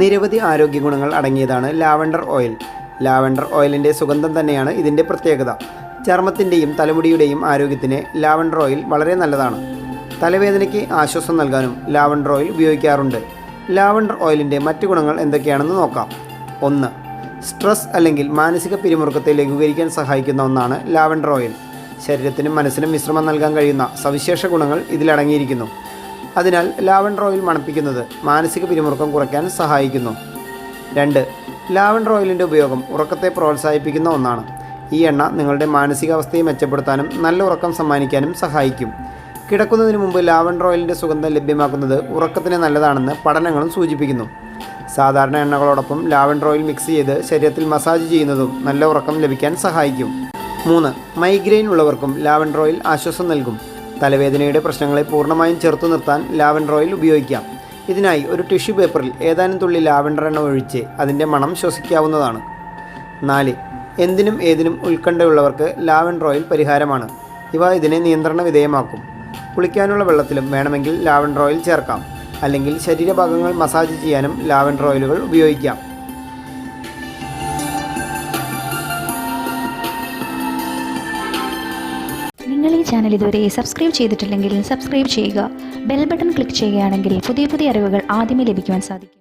നിരവധി ആരോഗ്യ ഗുണങ്ങൾ അടങ്ങിയതാണ് ലാവൻഡർ ഓയിൽ. ലാവൻഡർ ഓയിലിൻ്റെ സുഗന്ധം തന്നെയാണ് ഇതിൻ്റെ പ്രത്യേകത. ചർമ്മത്തിൻ്റെയും തലമുടിയുടെയും ആരോഗ്യത്തിന് ലാവൻഡർ ഓയിൽ വളരെ നല്ലതാണ്. തലവേദനയ്ക്ക് ആശ്വാസം നൽകാനും ലാവൻഡർ ഓയിൽ ഉപയോഗിക്കാറുണ്ട്. ലാവൻഡർ ഓയിലിൻ്റെ മറ്റു ഗുണങ്ങൾ എന്തൊക്കെയാണെന്ന് നോക്കാം. 1. സ്ട്രെസ് അല്ലെങ്കിൽ മാനസിക പിരിമുറുക്കത്തെ ലഘൂകരിക്കാൻ സഹായിക്കുന്ന ഒന്നാണ് ലാവൻഡർ ഓയിൽ. ശരീരത്തിനും മനസ്സിനും വിശ്രമം നൽകാൻ കഴിയുന്ന സവിശേഷ ഗുണങ്ങൾ ഇതിലടങ്ങിയിരിക്കുന്നു. അതിനാൽ ലാവൻഡർ ഓയിൽ മണപ്പിക്കുന്നത് മാനസിക പിരിമുറുക്കം കുറയ്ക്കാൻ സഹായിക്കുന്നു. 2. ലാവൻഡർ ഓയിലിൻ്റെ ഉപയോഗം ഉറക്കത്തെ പ്രോത്സാഹിപ്പിക്കുന്ന ഒന്നാണ്. ഈ എണ്ണ നിങ്ങളുടെ മാനസികാവസ്ഥയെ മെച്ചപ്പെടുത്താനും നല്ല ഉറക്കം സമ്മാനിക്കാനും സഹായിക്കും. കിടക്കുന്നതിന് മുമ്പ് ലാവൻഡർ ഓയിലിൻ്റെ സുഗന്ധം ലഭ്യമാക്കുന്നത് ഉറക്കത്തിന് നല്ലതാണെന്ന് പഠനങ്ങളും സൂചിപ്പിക്കുന്നു. സാധാരണ എണ്ണകളോടൊപ്പം ലാവൻഡർ ഓയിൽ മിക്സ് ചെയ്ത് ശരീരത്തിൽ മസാജ് ചെയ്യുന്നതും നല്ല ഉറക്കം ലഭിക്കാൻ സഹായിക്കും. 3. മൈഗ്രെയിൻ ഉള്ളവർക്കും ലാവൻഡർ ഓയിൽ ആശ്വാസം നൽകും. തലവേദനയുടെ പ്രശ്നങ്ങളെ പൂർണ്ണമായും ചെറുത്തു നിർത്താൻ ലാവൻഡർ ഓയിൽ ഉപയോഗിക്കാം. ഇതിനായി ഒരു ടിഷ്യൂ പേപ്പറിൽ ഏതാനും തുള്ളി ലാവൻഡർ എണ്ണ ഒഴിച്ച് അതിൻ്റെ മണം ശ്വസിക്കാവുന്നതാണ്. 4. എന്തിനും ഏതിനും ഉത്കണ്ഠയുള്ളവർക്ക് ലാവൻഡർ ഓയിൽ പരിഹാരമാണ്. ഇവ ഇതിനെ നിയന്ത്രണ വിധേയമാക്കും. കുളിക്കാനുള്ള വെള്ളത്തിലും വേണമെങ്കിൽ ലാവൻഡർ ഓയിൽ ചേർക്കാം. അല്ലെങ്കിൽ ശരീരഭാഗങ്ങൾ മസാജ് ചെയ്യാനും ലാവൻഡർ ഓയിലുകൾ ഉപയോഗിക്കാം. നിങ്ങൾ ഈ ചാനൽ ഇതുവരെ സബ്സ്ക്രൈബ് ചെയ്തിട്ടില്ലെങ്കിൽ സബ്സ്ക്രൈബ് ചെയ്യുക. ബെൽ ബട്ടൺ ക്ലിക്ക് ചെയ്യുകയാണെങ്കിൽ പുതിയ അറിവുകൾ ആദ്യമേ ലഭിക്കുവാൻ സാധിക്കും.